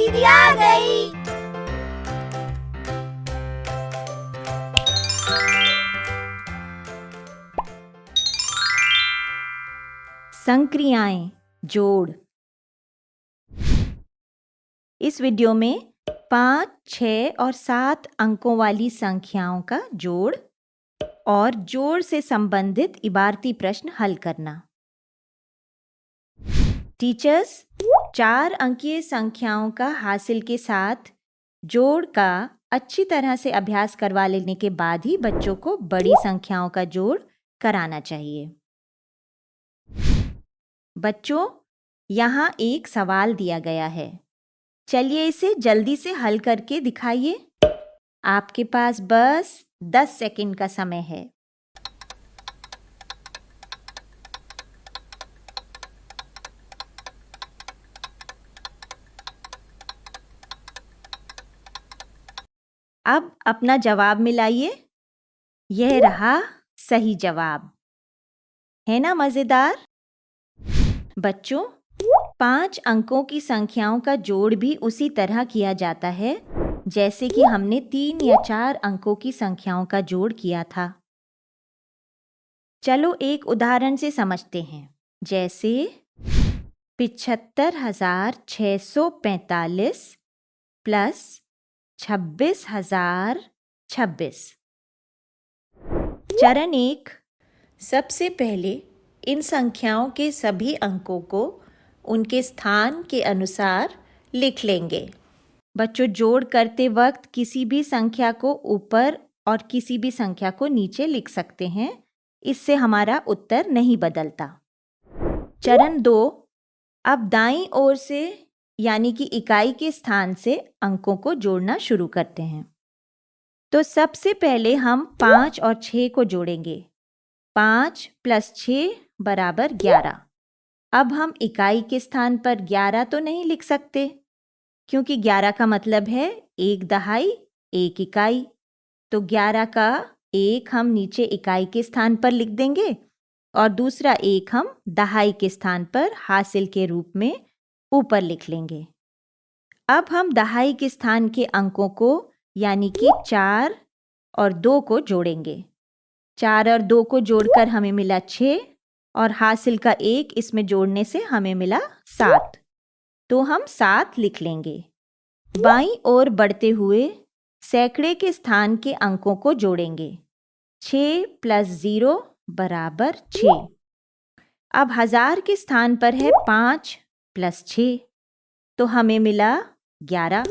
दीदी आ गई। संक्रियाएं जोड़। इस वीडियो में 5, 6 और 7 अंकों वाली संख्याओं का जोड़ और जोड़ से संबंधित इबारती प्रश्न हल करना। टीचर्स 4 अंकीय संख्याओं का हासिल के साथ जोड़ का अच्छी तरह से अभ्यास करवा लेने के बाद ही बच्चों को बड़ी संख्याओं का जोड़ कराना चाहिए। बच्चों, यहाँ एक सवाल दिया गया है। चलिए इसे जल्दी से हल करके दिखाइए। आपके पास बस 10 सेकंड का समय है। अब अपना जवाब मिलाइए। यह रहा सही जवाब। है ना मजेदार? बच्चों, 5 अंकों की संख्याओं का जोड़ भी उसी तरह किया जाता है जैसे कि हमने 3 या 4 अंकों की संख्याओं का जोड़ किया था। चलो एक उदाहरण से समझते हैं। जैसे 75,645 प्लस 26,026। चरण 1, सबसे पहले इन संख्याओं के सभी अंकों को उनके स्थान के अनुसार लिख लेंगे। बच्चों, जोड़ करते वक्त किसी भी संख्या को ऊपर और किसी भी संख्या को नीचे लिख सकते हैं। इससे हमारा उत्तर नहीं बदलता। चरण 2, अब दाईं ओर से यानी कि इकाई के स्थान से अंकों को जोड़ना शुरू करते हैं। तो सबसे पहले हम 5 और 6 को जोड़ेंगे। 5 + 6 = 11। अब हम इकाई के स्थान पर 11 तो नहीं लिख सकते, क्योंकि 11 का मतलब है 1 दहाई 1 इकाई। तो 11 का 1 हम नीचे इकाई के स्थान पर लिख देंगे और दूसरा 1 हम दहाई के स्थान पर हासिल के रूप में ऊपर लिख लेंगे। अब हम दहाई के स्थान के अंकों को यानी कि 4 और 2 को जोड़ेंगे। 4 और 2 को जोड़कर हमें मिला 6 और हासिल का 1 इसमें जोड़ने से हमें मिला 7। तो हम 7 लिख लेंगे। बाईं ओर बढ़ते हुए सैकड़े के स्थान के अंकों को जोड़ेंगे। 6 + 0 = 6। अब हजार के स्थान पर है 5 + 6, तो हमें मिला 11।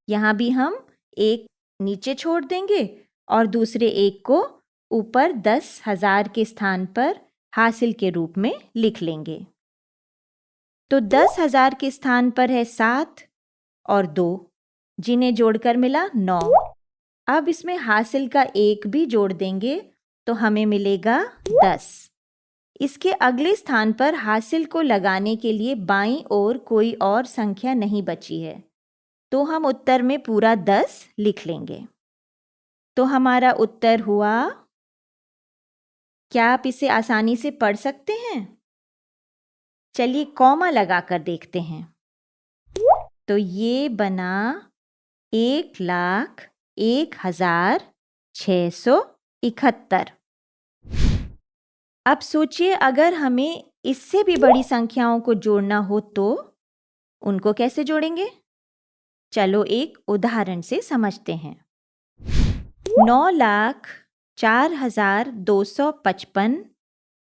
यहाँ भी हम 1 नीचे छोड़ देंगे और दूसरे 1 को ऊपर 10,000 के स्थान पर हासिल के रूप में लिख लेंगे। तो 10,000 के स्थान पर है 7 और 2, जिन्हें जोड़कर मिला 9। अब इसमें हासिल का 1 भी जोड़ देंगे तो हमें मिलेगा 10। इसके अगले स्थान पर हासिल को लगाने के लिए बाईं ओर कोई और संख्या नहीं बची है, तो हम उत्तर में पूरा 10 लिख लेंगे। तो हमारा उत्तर हुआ, क्या आप इसे आसानी से पढ़ सकते हैं? चलिए कॉमा लगाकर देखते हैं। तो ये बना 1,01,671। अब सोचिए अगर हमें इससे भी बड़ी संख्याओं को जोड़ना हो तो उनको कैसे जोड़ेंगे? चलो एक उदाहरण से समझते हैं। 9,04,255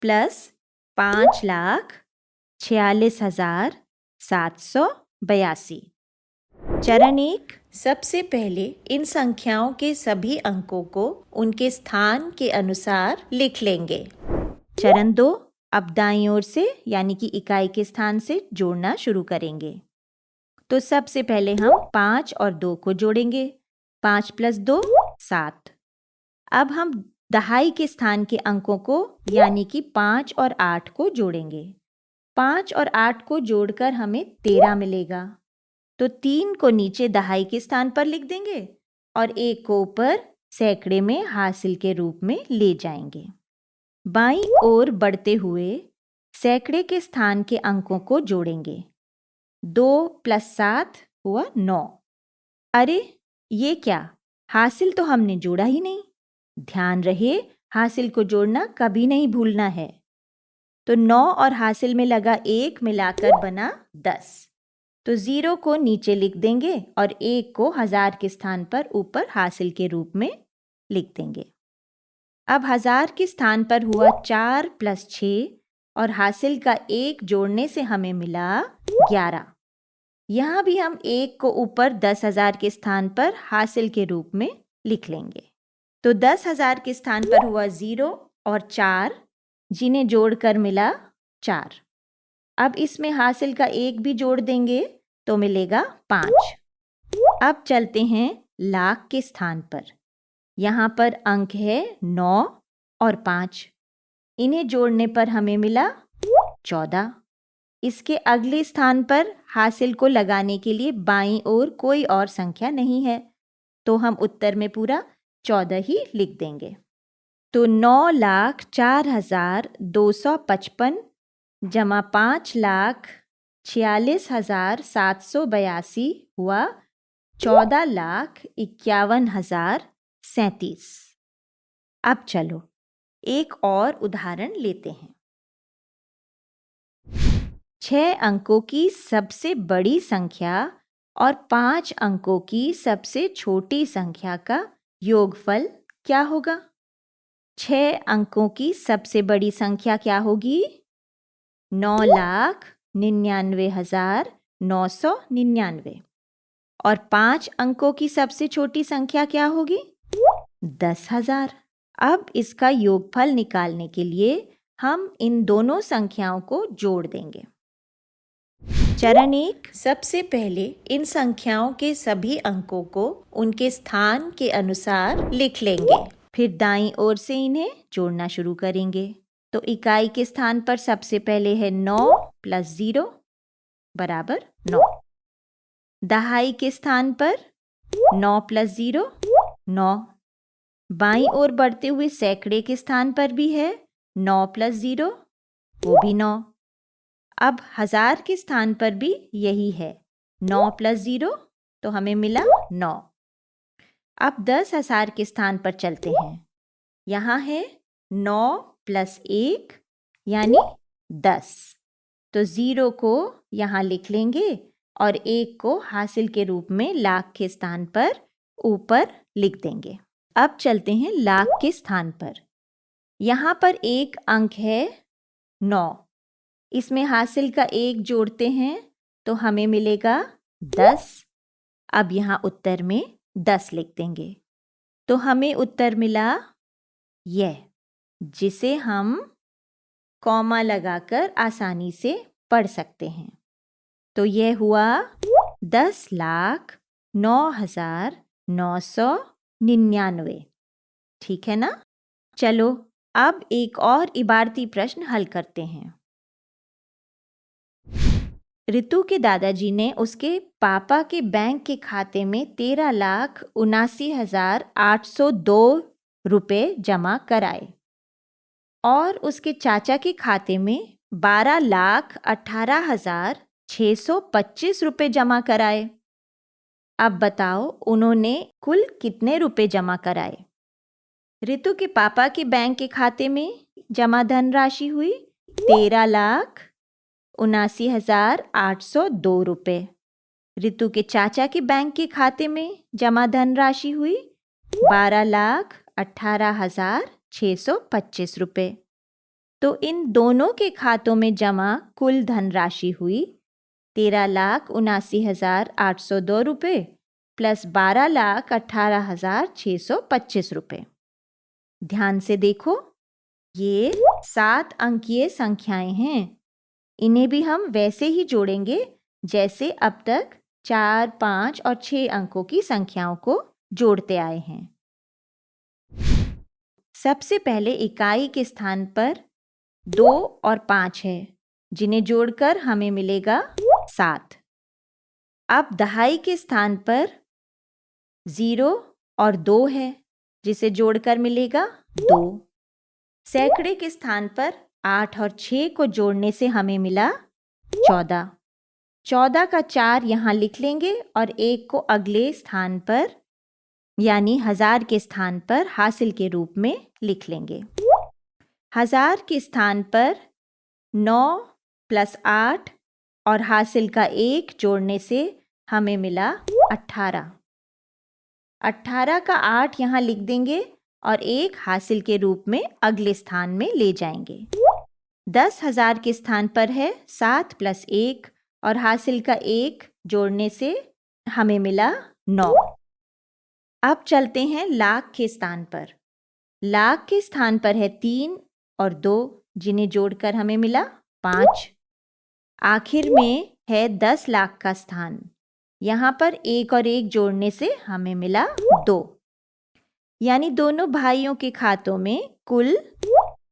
प्लस 5,46,782। चरण 1, सबसे पहले इन संख्याओं के सभी अंकों को उनके स्थान के अनुसार लिख लेंगे। चरण 2, अब दाईं ओर से यानी कि इकाई के स्थान से जोड़ना शुरू करेंगे। तो सबसे पहले हम 5 और 2 को जोड़ेंगे। 5 + 2 7। अब हम दहाई के स्थान के अंकों को यानी कि 5 और 8 को जोड़ेंगे। 5 और 8 को जोड़कर हमें 13 मिलेगा। तो 3 को नीचे दहाई के स्थान पर लिख देंगे और 1 को ऊपर सैकड़े में हासिल के रूप में ले जाएंगे। बाईं ओर बढ़ते हुए सैकड़े के स्थान के अंकों को जोड़ेंगे। 2 + 7 हुआ 9। अरे ये क्या, हासिल तो हमने जोड़ा ही नहीं। ध्यान रहे, हासिल को जोड़ना कभी नहीं भूलना है। तो 9 और हासिल में लगा 1 मिलाकर बना 10। तो 0 को नीचे लिख देंगे और 1 को 1000 के स्थान पर ऊपर हासिल के रूप में लिख देंगे। अब 1000 के स्थान पर हुआ 4 + 6 और हासिल का 1 जोड़ने से हमें मिला 11। यहाँ भी हम 1 को ऊपर 10,000 के स्थान पर हासिल के रूप में लिख लेंगे। तो 10,000 के स्थान पर हुआ 0 और 4, जिन्हें जोड़कर मिला 4। अब इसमें हासिल का 1 भी जोड़ देंगे तो मिलेगा 5। अब चलते हैं लाख के स्थान पर। यहाँ पर अंक है 9 और 5। इन्हें जोड़ने पर हमें मिला 14। इसके अगले स्थान पर हासिल को लगाने के लिए बाईं ओर कोई और संख्या नहीं है, तो हम उत्तर में पूरा 14 ही लिख देंगे। तो 9,04,255 जमा 5,46,782 हुआ 14,51,037। अब चलो एक और उदाहरण लेते हैं। 6 अंकों की सबसे बड़ी संख्या और 5 अंकों की सबसे छोटी संख्या का योगफल क्या होगा? 6 अंकों की सबसे बड़ी संख्या क्या होगी? 9,99,999। और 5 अंकों की सबसे छोटी संख्या क्या होगी? 10,000। अब इसका योगफल निकालने के लिए हम इन दोनों संख्याओं को जोड़ देंगे। चरण 1, सबसे पहले इन संख्याओं के सभी अंकों को उनके स्थान के अनुसार लिख लेंगे। फिर दाईं ओर से इन्हें जोड़ना शुरू करेंगे। तो इकाई के स्थान पर सबसे पहले है 9 + 0 बराबर 9। दहाई के स्थान पर 9 + 0 9। बाईं ओर बढ़ते हुए सैकड़े के स्थान पर भी है 9 + 0 वो भी 9। अब 1000 के स्थान पर भी यही है 9 + 0 तो हमें मिला 9। अब 10,000 के स्थान पर चलते हैं। यहाँ है 9 + 1 यानी 10। तो 0 को यहाँ लिख लेंगे और 1 को हासिल के रूप में लाख के स्थान पर ऊपर लिख देंगे। अब चलते हैं लाख के स्थान पर। यहाँ पर एक अंक है 9। इसमें हासिल का 1 जोड़ते हैं तो हमें मिलेगा 10। अब यहाँ उत्तर में 10 लिख देंगे तो हमें उत्तर मिला यह, जिसे हम कॉमा लगाकर आसानी से पढ़ सकते हैं। तो यह हुआ 10,09,999। ठीक है ना? चलो अब एक और इबारती प्रश्न हल करते हैं। रितु के दादाजी ने उसके पापा के बैंक के खाते में 13,79,802 रुपए जमा कराए और उसके चाचा के खाते में 12,18,625 रुपए जमा कराए। अब बताओ उन्होंने कुल कितने रुपए जमा कराए? रितु के पापा के बैंक के खाते में जमा धनराशि हुई 13,79,802 रुपए। रितु के चाचा के बैंक के खाते में जमा धनराशि हुई 12,18,625 रुपए। तो इन दोनों के खातों में जमा कुल धनराशि हुई 13,79,802 रुपए प्लस 12,18,625 रुपए। ध्यान से देखो, ये 7 अंकीय संख्याएं हैं। इन्हें भी हम वैसे ही जोड़ेंगे जैसे अब तक 4, 5 और 6 अंकों की संख्याओं को जोड़ते आए हैं। सबसे पहले इकाई के स्थान पर 2 और 5 है, जिन्हें जोड़कर हमें मिलेगा 7। अब दहाई के स्थान पर 0 और 2 है, जिसे जोड़कर मिलेगा 2। सैकड़े के स्थान पर 8 और 6 को जोड़ने से हमें मिला 14। 14 का 4 यहाँ लिख लेंगे और 1 को अगले स्थान पर यानी 1000 के स्थान पर हासिल के रूप में लिख लेंगे। 1000 के स्थान पर 9 + 8 और हासिल का 1 जोड़ने से हमें मिला 18। 18 का 8 यहाँ लिख देंगे और 1 हासिल के रूप में अगले स्थान में ले जाएंगे। 10,000 के स्थान पर है 7 + 1 और हासिल का 1 जोड़ने से हमें मिला 9। अब चलते हैं लाख के स्थान पर। लाख के स्थान पर है 3 और 2 जिन्हें जोड़कर हमें मिला 5। आखिर में है 10 लाख का स्थान। यहाँ पर 1 और 1 जोड़ने से हमें मिला 2। यानी दोनों भाइयों के खातों में कुल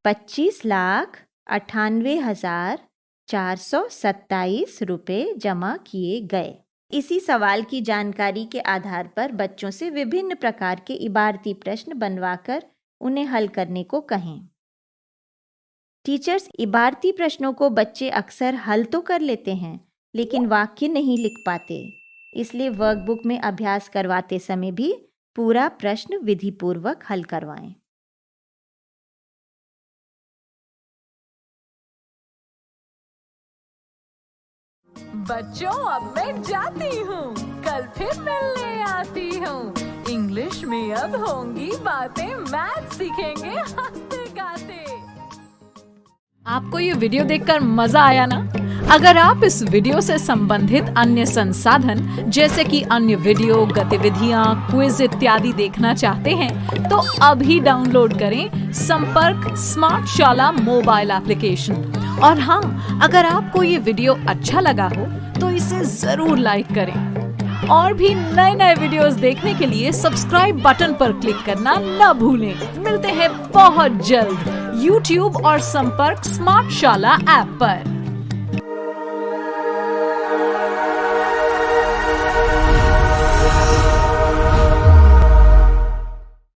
25,98,427 रुपये जमा किए गए। इसी सवाल की जानकारी के आधार पर बच्चों से विभिन्न प्रकार के इबारती प्रश्न बनवाकर उन्हें हल करने को कहें। टीचर्स, इबारती प्रश्नों को बच्चे अक्सर हल तो कर लेते हैं लेकिन वाक्य नहीं लिख पाते, इसलिए वर्कबुक में अभ्यास करवाते समय भी पूरा प्रश्न विधिपूर्वक हल करवाएं। बच्चों, अब मैं जाती हूँ, कल फिर मिलने आती हूँ। इंग्लिश में अब होंगी बातें, मैथ सीखेंगे हंसते गाते। आपको ये वीडियो देखकर मजा आया ना? अगर आप इस वीडियो से संबंधित अन्य संसाधन जैसे कि अन्य वीडियो, गतिविधियां, क्विज इत्यादि देखना चाहते हैं तो अभी डाउनलोड करें संपर्क स्मार्ट शाला मोबाइल एप्लीकेशन। और हाँ, अगर आपको ये वीडियो अच्छा लगा हो तो इसे जरूर लाइक करें। और भी नए नए वीडियोस देखने के लिए सब्सक्राइब बटन पर क्लिक करना न भूलें। मिलते हैं बहुत जल्द YouTube और संपर्क स्मार्ट शाला ऐप पर।